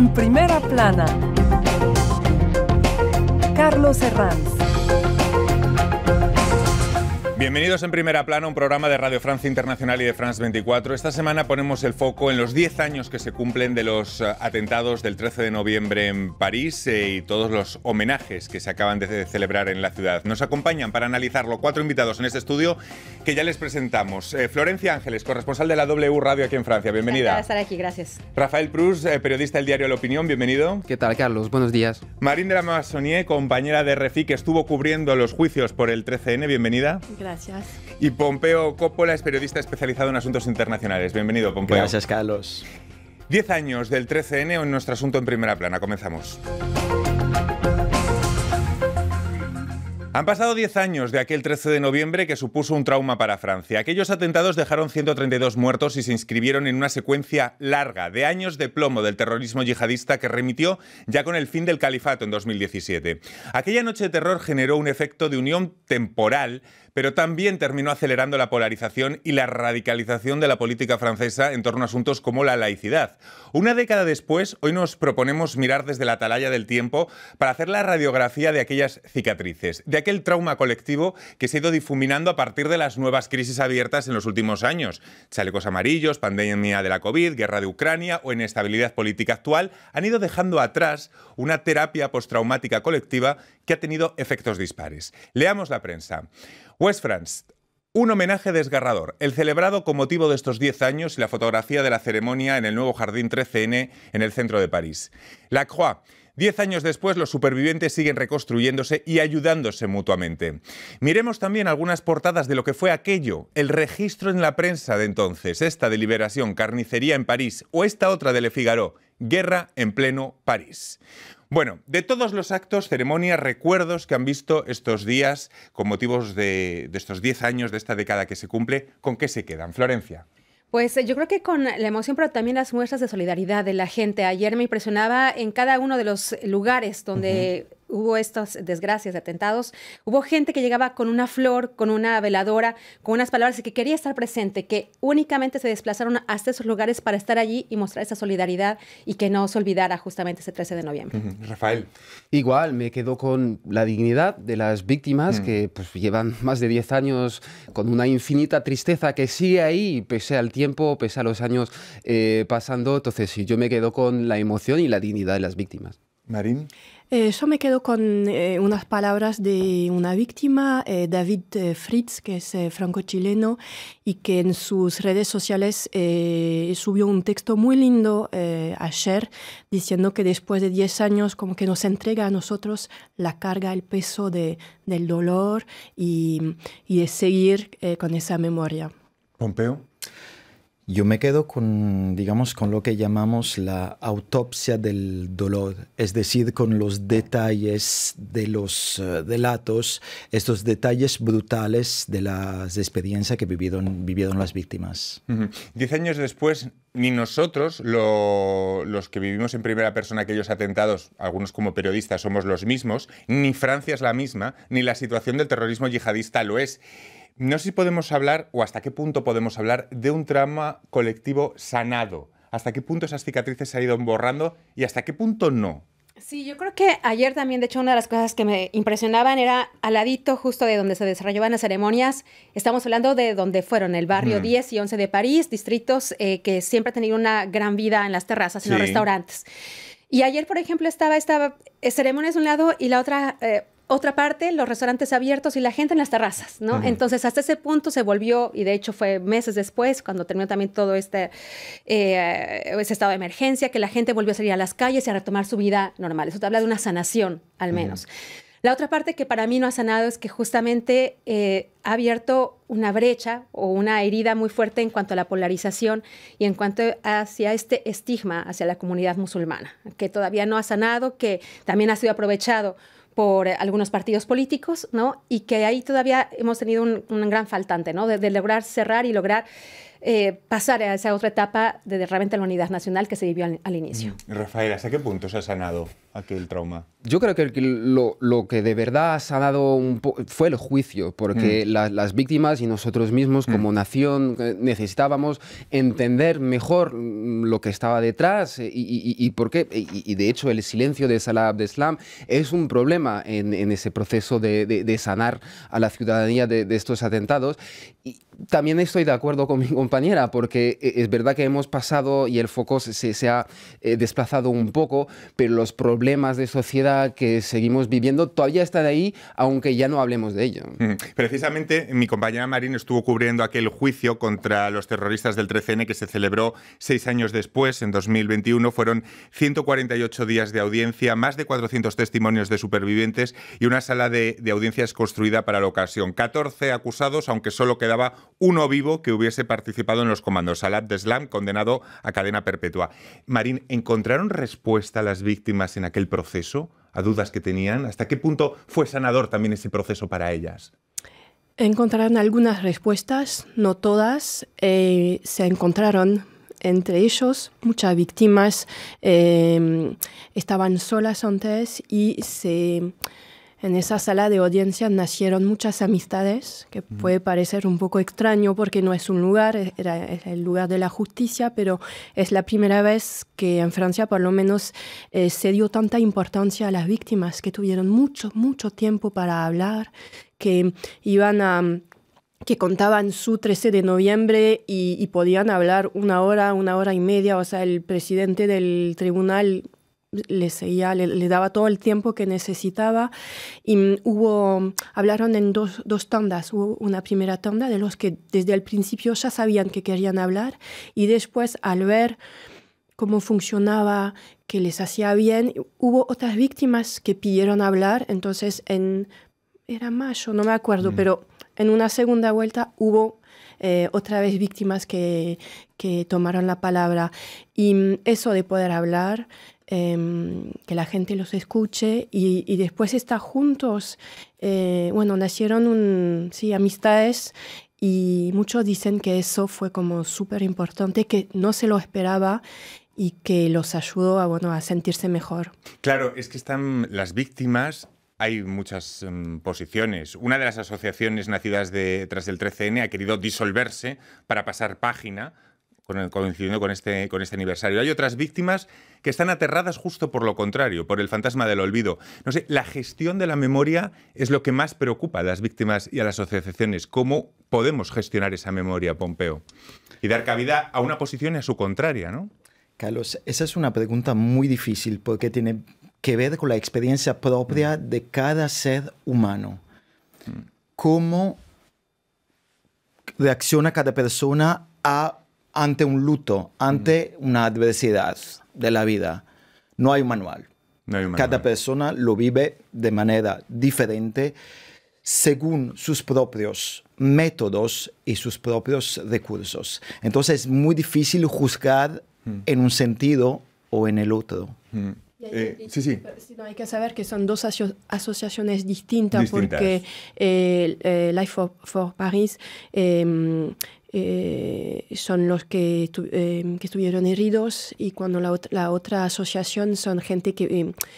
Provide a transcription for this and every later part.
En primera plana, Carlos Herranz. Bienvenidos en Primera Plana, un programa de Radio Francia Internacional y de France 24. Esta semana ponemos el foco en los 10 años que se cumplen de los atentados del 13 de noviembre en París y todos los homenajes que se acaban de celebrar en la ciudad. Nos acompañan para analizarlo 4 invitados en este estudio que ya les presentamos. Florencia Ángeles, corresponsal de la W Radio aquí en Francia. Bienvenida. Para estar aquí, gracias. Rafael Proust, periodista del diario La Opinión. Bienvenido. ¿Qué tal, Carlos? Buenos días. Marine de la Massonnier, compañera de RFI, que estuvo cubriendo los juicios por el 13N. Bienvenida. Gracias. Y Pompeo Coppola es periodista especializado en asuntos internacionales. Bienvenido, Pompeo. Gracias, Carlos. 10 años del 13N en nuestro asunto en Primera Plana. Comenzamos. Han pasado 10 años de aquel 13 de noviembre que supuso un trauma para Francia. Aquellos atentados dejaron 132 muertos y se inscribieron en una secuencia larga de años de plomo del terrorismo yihadista que remitió ya con el fin del califato en 2017. Aquella noche de terror generó un efecto de unión temporal, pero también terminó acelerando la polarización y la radicalización de la política francesa en torno a asuntos como la laicidad. Una década después, hoy nos proponemos mirar desde la atalaya del tiempo para hacer la radiografía de aquellas cicatrices, de aquel trauma colectivo que se ha ido difuminando a partir de las nuevas crisis abiertas en los últimos años. Chalecos amarillos, pandemia de la COVID, guerra de Ucrania o inestabilidad política actual han ido dejando atrás una terapia postraumática colectiva que ha tenido efectos dispares. Leamos la prensa. West France, un homenaje desgarrador, el celebrado con motivo de estos 10 años y la fotografía de la ceremonia en el nuevo Jardín 13N en el centro de París. La Croix, 10 años después, los supervivientes siguen reconstruyéndose y ayudándose mutuamente. Miremos también algunas portadas de lo que fue aquello, el registro en la prensa de entonces, esta de Liberación, carnicería en París, o esta otra de Le Figaro, guerra en pleno París. Bueno, de todos los actos, ceremonias, recuerdos que han visto estos días con motivos de estos 10 años, de esta década que se cumple, ¿con qué se quedan? Florencia. Pues yo creo que con la emoción, pero también las muestras de solidaridad de la gente. Ayer me impresionaba en cada uno de los lugares donde hubo estas desgracias de atentados. Hubo gente que llegaba con una flor, con una veladora, con unas palabras y que quería estar presente, que únicamente se desplazaron hasta esos lugares para estar allí y mostrar esa solidaridad y que no se olvidara justamente ese 13 de noviembre. Rafael. Igual, me quedo con la dignidad de las víctimas que pues, llevan más de 10 años con una infinita tristeza que sigue ahí, pese al tiempo, pese a los años pasando. Entonces, sí, yo me quedo con la emoción y la dignidad de las víctimas. Marín. Yo me quedo con unas palabras de una víctima, David Fritz, que es franco-chileno, y que en sus redes sociales subió un texto muy lindo ayer, diciendo que después de 10 años como que nos entrega a nosotros la carga, el peso del dolor y de seguir con esa memoria. Pompeo. Yo me quedo con, digamos, con lo que llamamos la autopsia del dolor, es decir, con los detalles de los relatos, estos detalles brutales de las experiencias que vivieron las víctimas. 10 años después, ni nosotros, los que vivimos en primera persona aquellos atentados, algunos como periodistas somos los mismos, ni Francia es la misma, ni la situación del terrorismo yihadista lo es. No sé si podemos hablar, o hasta qué punto podemos hablar, de un trauma colectivo sanado. ¿Hasta qué punto esas cicatrices se han ido borrando y hasta qué punto no? Sí, yo creo que ayer también, de hecho, una de las cosas que me impresionaban era al ladito justo de donde se desarrollaban las ceremonias. Estamos hablando de donde fueron el barrio 10 y 11 de París, distritos que siempre han tenido una gran vida en las terrazas, en los restaurantes. Y ayer, por ejemplo, estaba esta ceremonia de un lado y la otra parte, los restaurantes abiertos y la gente en las terrazas, ¿no? Entonces, hasta ese punto se volvió, y de hecho fue meses después, cuando terminó también todo ese estado de emergencia, que la gente volvió a salir a las calles y a retomar su vida normal. Eso te habla de una sanación, al menos. La otra parte que para mí no ha sanado es que justamente ha abierto una brecha o una herida muy fuerte en cuanto a la polarización y en cuanto hacia este estigma hacia la comunidad musulmana, que todavía no ha sanado, que también ha sido aprovechado por algunos partidos políticos, ¿no? Y que ahí todavía hemos tenido un gran faltante, ¿no? De lograr cerrar y lograr pasar a esa otra etapa de realmente la unidad nacional que se vivió al inicio. Rafael, ¿hasta qué punto se ha sanado aquel trauma? Yo creo que lo que de verdad ha sanado fue el juicio, porque las víctimas y nosotros mismos como nación necesitábamos entender mejor lo que estaba detrás y por qué. Y de hecho el silencio de Salah Abdeslam es un problema en ese proceso de sanar a la ciudadanía de estos atentados. Y también estoy de acuerdo con mi compañera, porque es verdad que hemos pasado y el foco se ha desplazado un poco, pero los problemas de sociedad que seguimos viviendo todavía están ahí, aunque ya no hablemos de ello. Precisamente mi compañera Marín estuvo cubriendo aquel juicio contra los terroristas del 13N que se celebró 6 años después, en 2021. Fueron 148 días de audiencia, más de 400 testimonios de supervivientes y una sala de audiencias construida para la ocasión. 14 acusados, aunque solo quedaba uno vivo que hubiese participado en los comandos. Salah Abdeslam, condenado a cadena perpetua. Marín, ¿encontraron respuesta a las víctimas en aquel proceso? ¿A dudas que tenían? ¿Hasta qué punto fue sanador también ese proceso para ellas? Encontraron algunas respuestas, no todas. Se encontraron entre ellos muchas víctimas. Estaban solas antes y en esa sala de audiencia nacieron muchas amistades, que puede parecer un poco extraño porque no es un lugar, es el lugar de la justicia, pero es la primera vez que en Francia por lo menos se dio tanta importancia a las víctimas, que tuvieron mucho tiempo para hablar, que que contaban su 13 de noviembre y podían hablar una hora y media. O sea, el presidente del tribunal le daba todo el tiempo que necesitaba y hablaron en dos tandas. Hubo una primera tanda de los que desde el principio ya sabían que querían hablar y después al ver cómo funcionaba, que les hacía bien, hubo otras víctimas que pidieron hablar. Entonces era mayo, no me acuerdo, pero en una segunda vuelta hubo otra vez víctimas que tomaron la palabra y eso de poder hablar, que la gente los escuche y después estar juntos. Nacieron amistades y muchos dicen que eso fue como súper importante, que no se lo esperaba y que los ayudó a sentirse mejor. Claro, es que están las víctimas. Hay muchas posiciones. Una de las asociaciones nacidas tras el 13N ha querido disolverse para pasar página, coincidiendo con este aniversario. Hay otras víctimas que están aterradas justo por lo contrario, por el fantasma del olvido. No sé, la gestión de la memoria es lo que más preocupa a las víctimas y a las asociaciones. ¿Cómo podemos gestionar esa memoria, Pompeo? Y dar cabida a una posición y a su contraria, ¿no? Carlos, esa es una pregunta muy difícil porque tiene que ver con la experiencia propia de cada ser humano. ¿Cómo reacciona cada persona ante un luto, ante una adversidad de la vida? No hay un manual. Cada persona lo vive de manera diferente según sus propios métodos y sus propios recursos. Entonces es muy difícil juzgar en un sentido o en el otro. Sí. No, hay que saber que son dos asociaciones distintas. Porque Life for Paris son los que estuvieron heridos y cuando la otra asociación son gente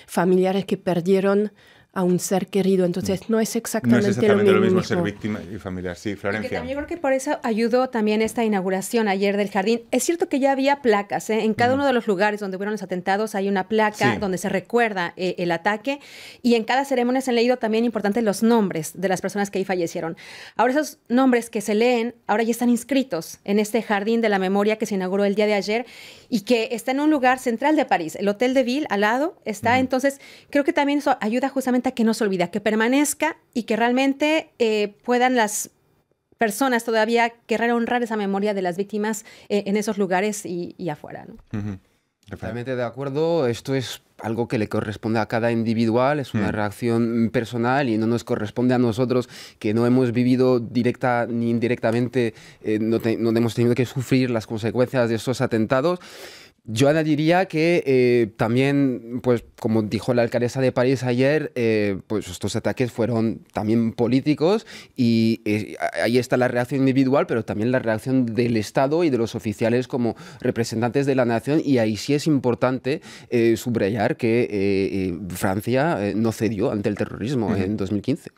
familiares que perdieron a un ser querido. Entonces no es exactamente lo mismo ser víctima y familiar. Sí, Florencia. También creo que por eso ayudó también esta inauguración ayer del jardín. Es cierto que ya había placas, ¿eh? En cada uno de los lugares donde hubieron los atentados hay una placa donde se recuerda el ataque y en cada ceremonia se han leído también importantes los nombres de las personas que ahí fallecieron. Ahora esos nombres que se leen ahora ya están inscritos en este jardín de la memoria que se inauguró el día de ayer y que está en un lugar central de París. El Hotel de Ville al lado está. Entonces creo que también eso ayuda justamente a que no se olvide, que permanezca y que realmente puedan las personas todavía querer honrar esa memoria de las víctimas en esos lugares y afuera, ¿no? Totalmente de acuerdo. Esto es algo que le corresponde a cada individual, es una reacción personal y no nos corresponde a nosotros que no hemos vivido directa ni indirectamente, no hemos tenido que sufrir las consecuencias de estos atentados. Yo añadiría que también, pues como dijo la alcaldesa de París ayer, pues estos ataques fueron también políticos y ahí está la reacción individual, pero también la reacción del Estado y de los oficiales como representantes de la nación, y ahí sí es importante subrayar que Francia no cedió ante el terrorismo en 2015.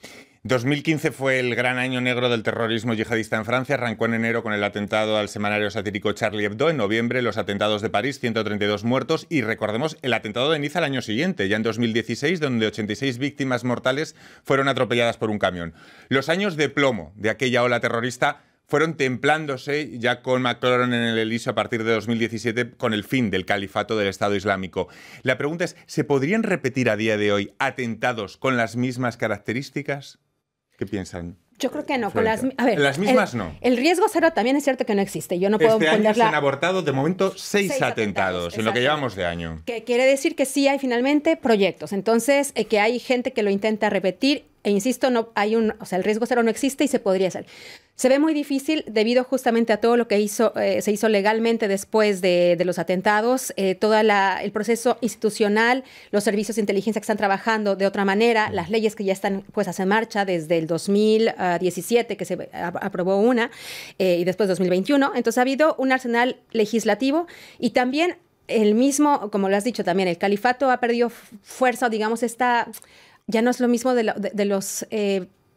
2015 fue el gran año negro del terrorismo yihadista en Francia. Arrancó en enero con el atentado al semanario satírico Charlie Hebdo. En noviembre, los atentados de París, 132 muertos. Y recordemos el atentado de Niza al año siguiente, ya en 2016, donde 86 víctimas mortales fueron atropelladas por un camión. Los años de plomo de aquella ola terrorista fueron templándose ya con Macron en el Elíseo a partir de 2017 con el fin del califato del Estado Islámico. La pregunta es, ¿se podrían repetir a día de hoy atentados con las mismas características? ¿Qué piensan? Yo creo que no. Con las mismas no. El riesgo cero también es cierto que no existe. Yo no puedo año se han abortado de momento 6 atentados en lo que llevamos de año. Que quiere decir que sí hay finalmente proyectos. Entonces, que hay gente que lo intenta repetir. E insisto, no hay el riesgo cero no existe y se podría hacer. Se ve muy difícil debido justamente a todo lo que se hizo legalmente después de los atentados, todo el proceso institucional, los servicios de inteligencia que están trabajando de otra manera, las leyes que ya están puestas en marcha desde el 2017, que se aprobó una, y después 2021. Entonces ha habido un arsenal legislativo y también el mismo, como lo has dicho también, el califato ha perdido fuerza, digamos, ya no es lo mismo de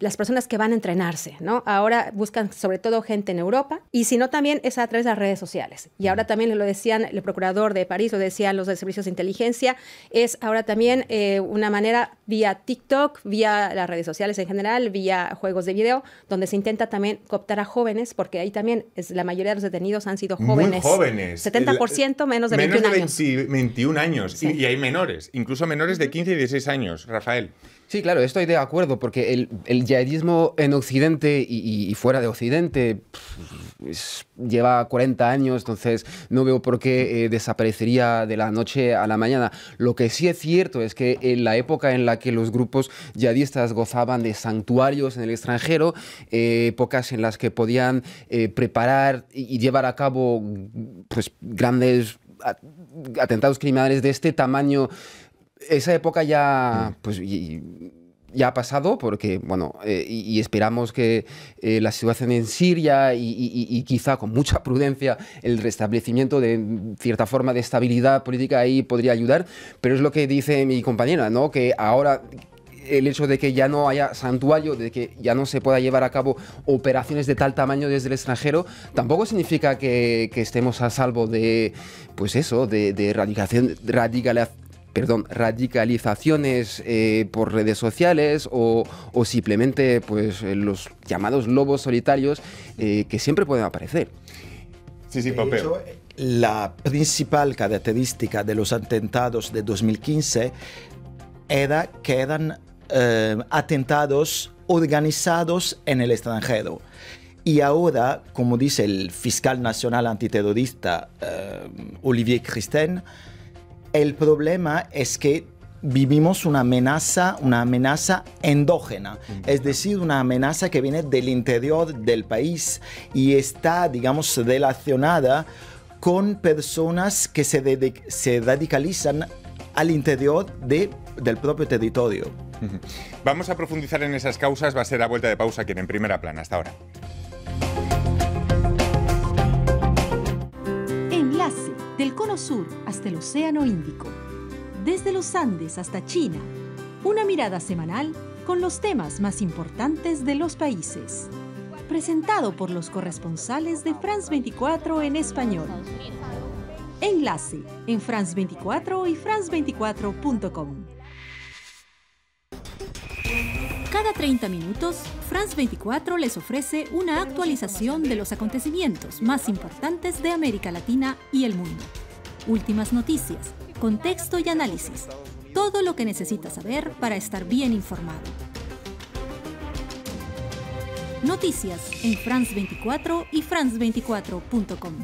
las personas que van a entrenarse, ¿no? Ahora buscan sobre todo gente en Europa y si no también es a través de las redes sociales. Y ahora también lo decían el procurador de París, lo decían los de servicios de inteligencia, es ahora también una manera vía TikTok, vía las redes sociales en general, vía juegos de video, donde se intenta también cooptar a jóvenes, porque ahí también la mayoría de los detenidos han sido jóvenes. Muy jóvenes. 70% menos de 21 años. 21 años. Sí. Y hay menores, incluso menores de 15 y 16 años. Rafael. Sí, claro, estoy de acuerdo, porque el yihadismo en Occidente y fuera de Occidente lleva 40 años, entonces no veo por qué desaparecería de la noche a la mañana. Lo que sí es cierto es que en la época en la que los grupos yihadistas gozaban de santuarios en el extranjero, épocas en las que podían preparar y llevar a cabo pues, grandes atentados criminales de este tamaño, esa época ya, pues, ya ha pasado porque, bueno, y esperamos que la situación en Siria y quizá con mucha prudencia el restablecimiento de cierta forma de estabilidad política ahí podría ayudar, pero es lo que dice mi compañera, ¿no? Que ahora el hecho de que ya no haya santuario, de que ya no se pueda llevar a cabo operaciones de tal tamaño desde el extranjero, tampoco significa que estemos a salvo de, pues eso, de radicalizaciones por redes sociales o simplemente pues, los llamados lobos solitarios que siempre pueden aparecer. Sí, Pompeo. La principal característica de los atentados de 2015 era que eran atentados organizados en el extranjero. Y ahora, como dice el fiscal nacional antiterrorista Olivier Christen, el problema es que vivimos una amenaza endógena, es decir, una amenaza que viene del interior del país y está, digamos, relacionada con personas que se radicalizan al interior del propio territorio. Vamos a profundizar en esas causas, va a ser a vuelta de pausa aquí en Primera Plana. Hasta ahora. Enlace del Cono Sur hasta el Océano Índico. Desde los Andes hasta China. Una mirada semanal con los temas más importantes de los países. Presentado por los corresponsales de France 24 en español. Enlace en France 24 y france24.com. Cada 30 minutos, France 24 les ofrece una actualización de los acontecimientos más importantes de América Latina y el mundo. Últimas noticias, contexto y análisis. Todo lo que necesitas saber para estar bien informado. Noticias en France 24 y france24.com.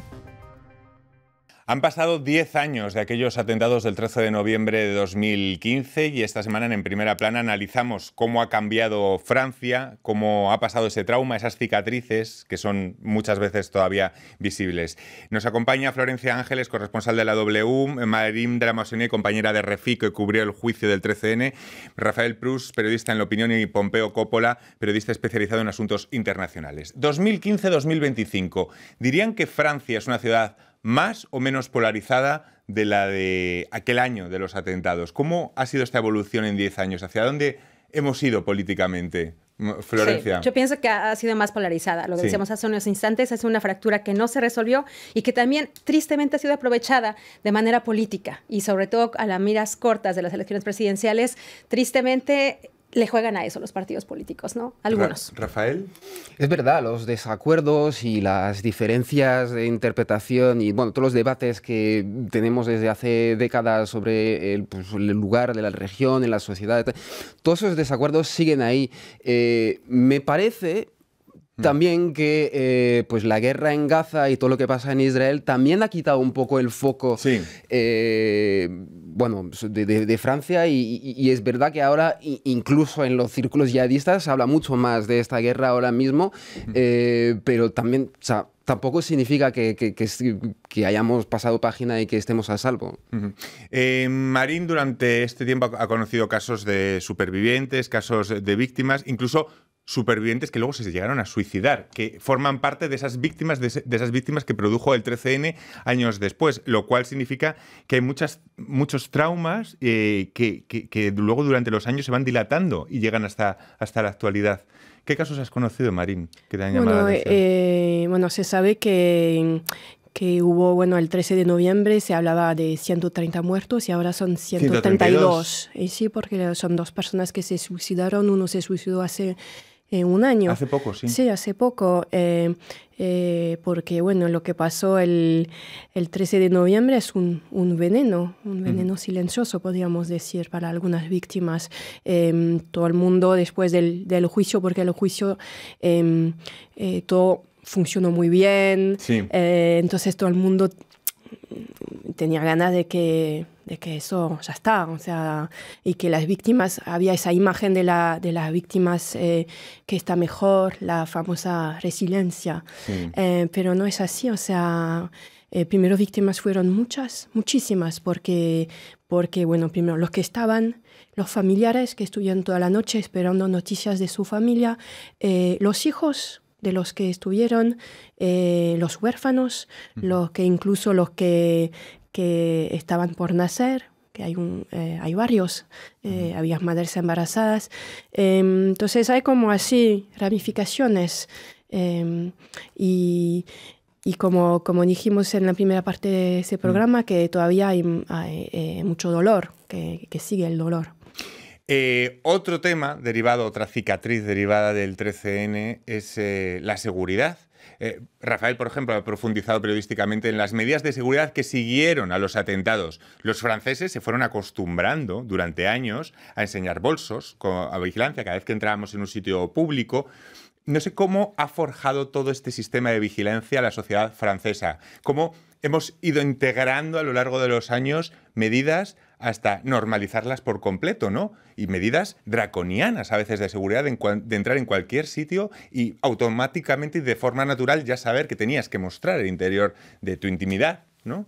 Han pasado 10 años de aquellos atentados del 13 de noviembre de 2015 y esta semana en Primera Plana analizamos cómo ha cambiado Francia, cómo ha pasado ese trauma, esas cicatrices que son muchas veces todavía visibles. Nos acompaña Florencia Ángeles, corresponsal de la W, Marín de la Massonier, compañera de Refi, que cubrió el juicio del 13N, Rafael Prus, periodista en La Opinión, y Pompeo Coppola, periodista especializado en asuntos internacionales. 2015-2025. ¿Dirían que Francia es una ciudad más o menos polarizada de la de aquel año de los atentados? ¿Cómo ha sido esta evolución en 10 años? ¿Hacia dónde hemos ido políticamente? Florencia. Sí, yo pienso que ha sido más polarizada. Lo decíamos hace unos instantes, es una fractura que no se resolvió y que también tristemente ha sido aprovechada de manera política y sobre todo a las miras cortas de las elecciones presidenciales. Tristemente le juegan a eso los partidos políticos, ¿no? Algunos. Rafael. Es verdad, los desacuerdos y las diferencias de interpretación y bueno, todos los debates que tenemos desde hace décadas sobre el lugar de la región en la sociedad, todos esos desacuerdos siguen ahí. Me parece también que pues la guerra en Gaza y todo lo que pasa en Israel también ha quitado un poco el foco bueno, de Francia y es verdad que ahora incluso en los círculos yihadistas se habla mucho más de esta guerra ahora mismo, pero también, o sea, tampoco significa que hayamos pasado página y que estemos a salvo. Marín durante este tiempo ha conocido casos de supervivientes, casos de víctimas, incluso supervivientes que luego se llegaron a suicidar, que forman parte de esas víctimas, que produjo el 13N años después, lo cual significa que hay muchos traumas que luego durante los años se van dilatando y llegan hasta la actualidad. ¿Qué casos has conocido, Marín, que te han llamado la atención? Bueno, se sabe que hubo, bueno, el 13 de noviembre se hablaba de 130 muertos y ahora son 132. Y sí, porque son dos personas que se suicidaron, uno se suicidó hace un año. Hace poco, sí. Sí, hace poco. Porque, bueno, lo que pasó el 13 de noviembre es un veneno silencioso, podríamos decir, para algunas víctimas. Todo el mundo, después del juicio, porque el juicio todo funcionó muy bien. Sí. Entonces todo el mundo tenía ganas de que eso ya está, o sea, y que las víctimas, había esa imagen de las víctimas que está mejor, la famosa resiliencia, pero no es así, o sea, primero víctimas fueron muchísimas, porque bueno, primero los que estaban, los familiares que estuvieron toda la noche esperando noticias de su familia, los hijos de los que estuvieron, los huérfanos, incluso los que estaban por nacer, que hay varios, había madres embarazadas. Entonces hay como así ramificaciones y como dijimos en la primera parte de ese programa, que todavía hay mucho dolor, que sigue el dolor. Otro tema otra cicatriz derivada del 13N es la seguridad. Rafael, por ejemplo, ha profundizado periodísticamente en las medidas de seguridad que siguieron a los atentados. Los franceses se fueron acostumbrando durante años a enseñar bolsos a vigilancia cada vez que entrábamos en un sitio público. No sé cómo ha forjado todo este sistema de vigilancia a la sociedad francesa. Cómo hemos ido integrando a lo largo de los años medidas hasta normalizarlas por completo, ¿no? Y medidas draconianas a veces de seguridad de entrar en cualquier sitio y automáticamente y de forma natural ya saber que tenías que mostrar el interior de tu intimidad, ¿no?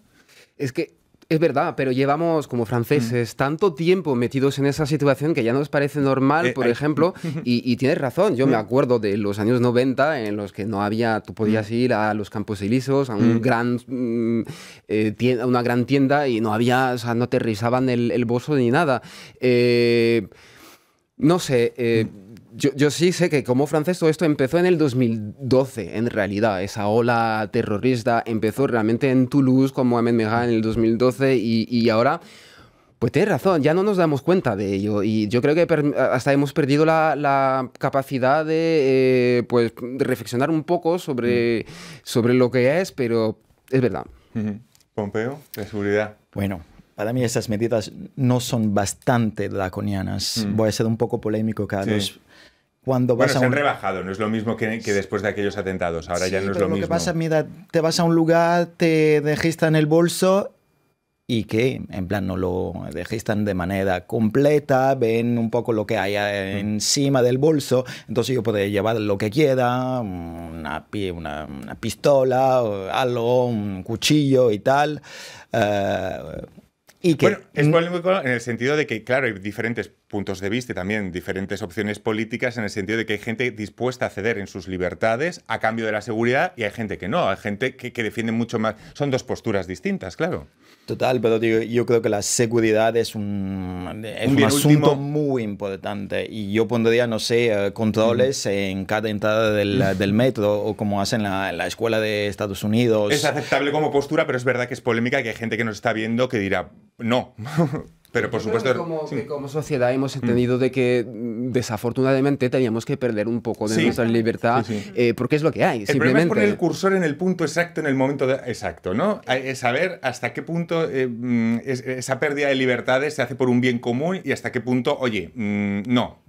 Es que es verdad, pero llevamos como franceses tanto tiempo metidos en esa situación que ya nos parece normal, por ejemplo, y tienes razón, yo me acuerdo de los años 90 en los que no había, tú podías ir a los Campos Elíseos, a una gran tienda y no había, o sea, no te risaban el bolso ni nada. No sé, yo sí sé que como francés todo esto empezó en el 2012, en realidad. Esa ola terrorista empezó realmente en Toulouse con Mohamed Merah en el 2012 y ahora, pues tienes razón, ya no nos damos cuenta de ello. Y yo creo que hasta hemos perdido la capacidad de reflexionar un poco sobre lo que es, pero es verdad. Pompeo, de seguridad. Bueno, para mí esas medidas no son bastante draconianas. Voy a ser un poco polémico, Carlos. Sí. cuando vas se han rebajado, no es lo mismo que después de aquellos atentados, ahora sí, ya no es pero lo mismo. Que pasa, mira, te vas a un lugar, te registran el bolso y que, en plan, no lo registran de manera completa, ven un poco lo que hay encima del bolso, entonces yo puedo llevar lo que quiera, una pistola, algo, un cuchillo y tal. Y que, bueno, es polémico en el sentido de que, claro, hay diferentes puntos de vista y también diferentes opciones políticas, en el sentido de que hay gente dispuesta a ceder en sus libertades a cambio de la seguridad y hay gente que no, hay gente que defiende mucho más. Son dos posturas distintas, claro. Total, pero yo creo que la seguridad es un asunto muy importante y yo pondría, no sé, controles en cada entrada del metro o como hacen en la escuela de Estados Unidos. Es aceptable como postura, pero es verdad que es polémica y que hay gente que nos está viendo que dirá no. Pero por supuesto... Que como sociedad hemos entendido de que desafortunadamente teníamos que perder un poco de nuestra libertad porque es lo que hay, simplemente. El problema es poner el cursor en el punto exacto, en el momento exacto, ¿no? Es saber hasta qué punto esa pérdida de libertades se hace por un bien común y hasta qué punto, oye, no,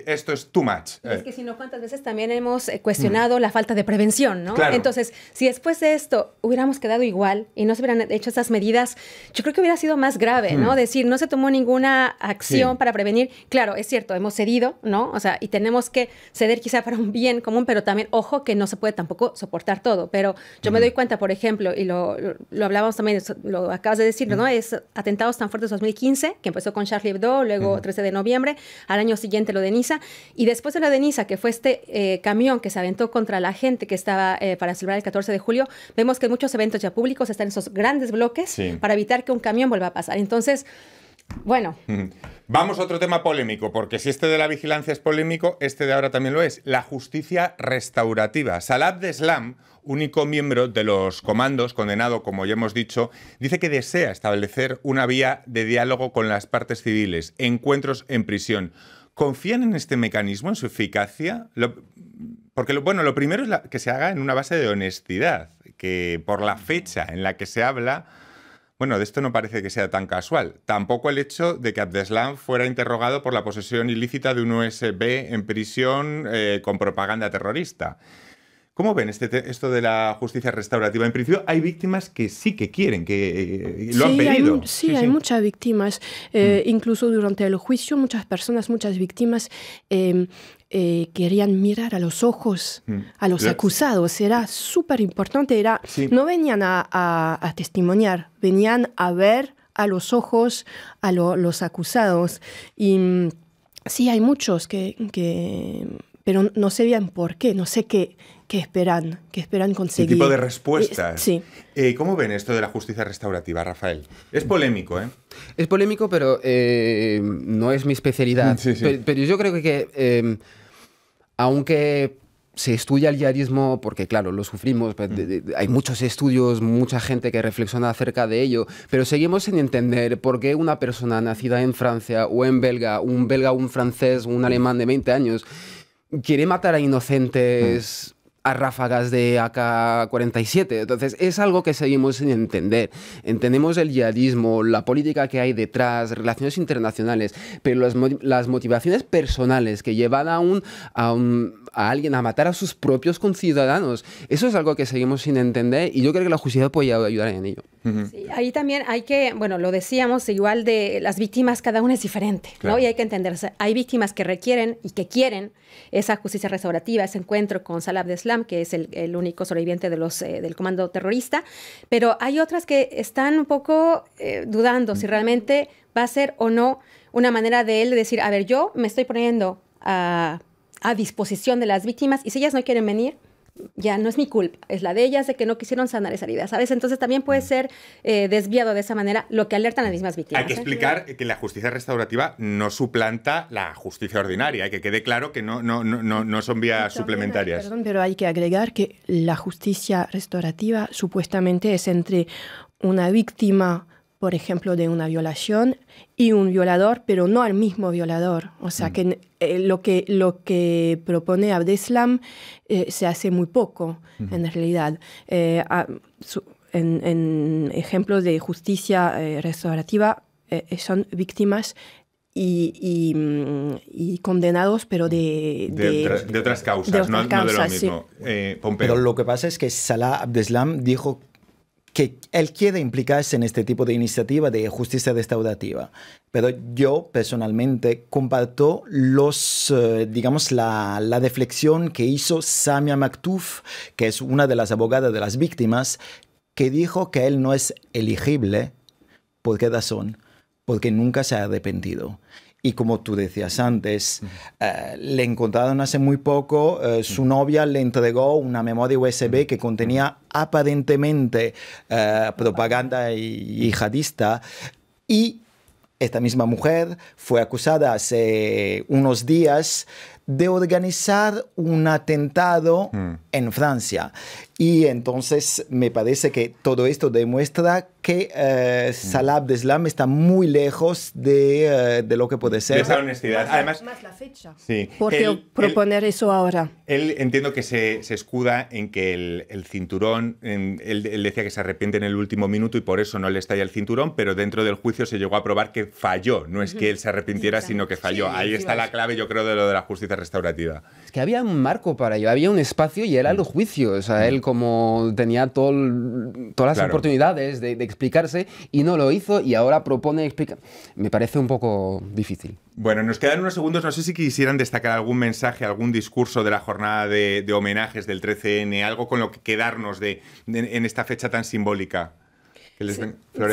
esto es too much. Es que si no, ¿cuántas veces también hemos cuestionado la falta de prevención, ¿no? Claro. Entonces, si después de esto hubiéramos quedado igual y no se hubieran hecho estas medidas, yo creo que hubiera sido más grave, ¿no? Decir, no se tomó ninguna acción para prevenir. Claro, es cierto, hemos cedido, ¿no? O sea, y tenemos que ceder quizá para un bien común, pero también, ojo, que no se puede tampoco soportar todo. Pero yo me doy cuenta, por ejemplo, y lo hablábamos también, lo acabas de decir, ¿no? Es atentados tan fuertes 2015, que empezó con Charlie Hebdo, luego 13 de noviembre, al año siguiente lo de Niza, y después de lo de Niza, que fue este camión que se aventó contra la gente que estaba para celebrar el 14 de julio, vemos que muchos eventos ya públicos están en esos grandes bloques para evitar que un camión vuelva a pasar. Entonces, bueno. Vamos a otro tema polémico, porque si este de la vigilancia es polémico, este de ahora también lo es. La justicia restaurativa. Salah Abdeslam, único miembro de los comandos, condenado, como ya hemos dicho, dice que desea establecer una vía de diálogo con las partes civiles, encuentros en prisión. ¿Confían en este mecanismo, en su eficacia? Porque lo primero es que se haga en una base de honestidad, que por la fecha en la que se habla... Bueno, de esto no parece que sea tan casual. Tampoco el hecho de que Abdeslam fuera interrogado por la posesión ilícita de un USB en prisión con propaganda terrorista. ¿Cómo ven esto de la justicia restaurativa? En principio hay víctimas que sí que quieren, que lo han pedido. Hay muchas víctimas. Incluso durante el juicio muchas víctimas querían mirar a los ojos a los acusados. Era súper importante. No venían a testimoniar, venían a ver a los ojos a los acusados. Y sí, hay muchos pero no sabían por qué, no sé qué esperan conseguir. ¿Qué tipo de respuestas? Sí. ¿Cómo ven esto de la justicia restaurativa, Rafael? Es polémico, ¿eh? Es polémico, pero no es mi especialidad. Pero yo creo que aunque se estudia el yihadismo, porque claro, lo sufrimos, hay muchos estudios, mucha gente que reflexiona acerca de ello, pero seguimos sin entender por qué una persona nacida en Francia o en belga, un francés, un alemán de 20 años, quiere matar a inocentes a ráfagas de AK-47. Entonces, es algo que seguimos sin entender. Entendemos el yihadismo, la política que hay detrás, relaciones internacionales, pero las motivaciones personales que llevan a alguien a matar a sus propios conciudadanos, eso es algo que seguimos sin entender y yo creo que la justicia puede ayudar en ello. Sí, ahí también hay que, lo decíamos, igual de las víctimas, cada una es diferente, ¿no? Y hay que entenderse. Hay víctimas que requieren y que quieren esa justicia restaurativa, ese encuentro con Salah Abdeslam, que es el único sobreviviente del comando terrorista, pero hay otras que están un poco dudando si realmente va a ser o no una manera de él de decir, a ver, yo me estoy poniendo a disposición de las víctimas y si ellas no quieren venir, ya no es mi culpa, es la de ellas de que no quisieron sanar esa herida, ¿sabes? Entonces también puede ser desviado de esa manera, lo que alertan las mismas víctimas. Hay que explicar que la justicia restaurativa no suplanta la justicia ordinaria, hay que quede claro que no son vías suplementarias. Perdón, pero hay que agregar que la justicia restaurativa supuestamente es entre una víctima, por ejemplo, de una violación y un violador, pero no al mismo violador. O sea, que lo que propone Abdeslam se hace muy poco, en realidad. En ejemplos de justicia restaurativa son víctimas y condenados, pero de otras causas, de otras no causas, de lo mismo. Pompeo. Pero lo que pasa es que Salah Abdeslam dijo que él quiere implicarse en este tipo de iniciativa de justicia restaurativa. Pero yo personalmente comparto digamos, la reflexión que hizo Samia Maktouf, que es una de las abogadas de las víctimas, que dijo que él no es elegible. ¿Por qué razón? Porque nunca se ha arrepentido. Y como tú decías antes, le encontraron hace muy poco, su novia le entregó una memoria USB que contenía aparentemente propaganda yihadista, y esta misma mujer fue acusada hace unos días de organizar un atentado en Francia. Y entonces me parece que todo esto demuestra que Salah Abdeslam está muy lejos de lo que puede ser. De esa honestidad. Además, más la fecha. Sí. ¿Por qué proponer eso ahora? Él entiendo que se escuda en que el cinturón, él decía que se arrepiente en el último minuto y por eso no le estalla el cinturón, pero dentro del juicio se llegó a probar que falló. No es que él se arrepintiera, sino que falló. Sí, ahí está la clave, yo creo, de lo de la justicia restaurativa. Es que había un marco para ello, había un espacio y era el juicio. O sea, él como tenía todas las oportunidades de explicarse y no lo hizo, y ahora propone explicar. Me parece un poco difícil. Bueno, nos quedan unos segundos. No sé si quisieran destacar algún mensaje, algún discurso de la jornada de homenajes del 13N, algo con lo que quedarnos en esta fecha tan simbólica.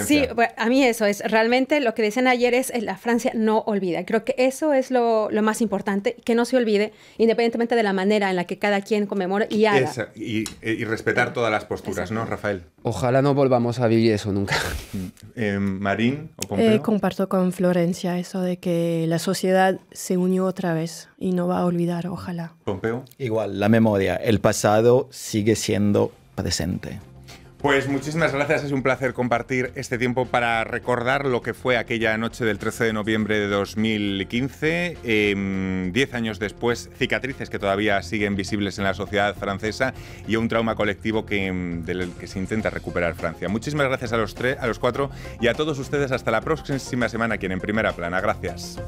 Sí, bueno, a mí eso es, realmente lo que decían ayer es la Francia no olvida. Creo que eso es lo más importante, que no se olvide, independientemente de la manera en la que cada quien conmemora y haga. Y respetar todas las posturas, ¿no, Rafael? Ojalá no volvamos a vivir eso nunca. Marín o Pompeo. Comparto con Florencia eso de que la sociedad se unió otra vez y no va a olvidar, ojalá. Pompeo. Igual, la memoria, el pasado sigue siendo presente. Pues muchísimas gracias, es un placer compartir este tiempo para recordar lo que fue aquella noche del 13 de noviembre de 2015. 10 años después, cicatrices que todavía siguen visibles en la sociedad francesa y un trauma colectivo del que se intenta recuperar Francia. Muchísimas gracias a los cuatro y a todos ustedes. Hasta la próxima semana aquí en Primera Plana. Gracias.